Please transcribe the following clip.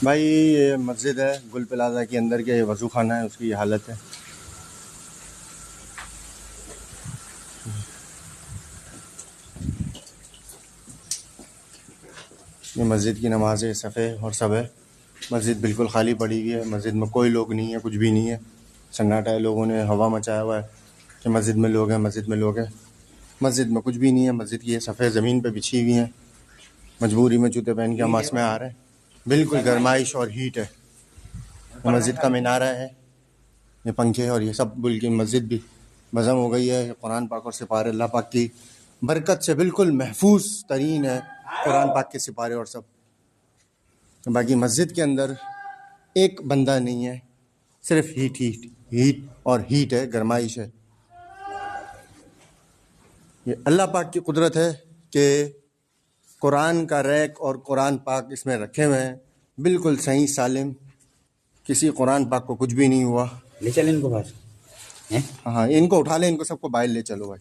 भाई ये मस्जिद है गुल प्लाजा के अंदर के वज़ू खाना है, उसकी ये हालत है। ये मस्जिद की नमाज़ें सफ़े और सब है। मस्जिद बिल्कुल खाली पड़ी हुई है, मस्जिद में कोई लोग नहीं है, कुछ भी नहीं है, सन्नाटा है। लोगों ने हवा मचाया हुआ है कि मस्जिद में लोग हैं, मस्जिद में लोग हैं। मस्जिद में कुछ भी नहीं है। मस्जिद की ये सफ़े ज़मीन पे बिछी हुई हैं। मजबूरी में जूते पहन के हम में आ रहे हैं। बिल्कुल गर्माइश और हीट है। ये मस्जिद का मीनारा है, ये पंखे और ये सब बिल्कुल मस्जिद भी बज़म हो गई है। कुरान पाक और सिपारे अल्लाह पाक की बरकत से बिल्कुल महफूज तरीन है, कुरान पाक के सिपारे और सब। बाकी मस्जिद के अंदर एक बंदा नहीं है, सिर्फ हीट हीट हीट और हीट है, गर्माइश है। ये अल्लाह पाक की कुदरत है कि कुरान का रैक और कुरान पाक इसमें रखे हुए हैं, बिल्कुल सही सालिम, किसी कुरान पाक को कुछ भी नहीं हुआ। ले चल इनको बाहर। हाँ, इनको उठा ले, इनको सबको बाहर ले चलो भाई।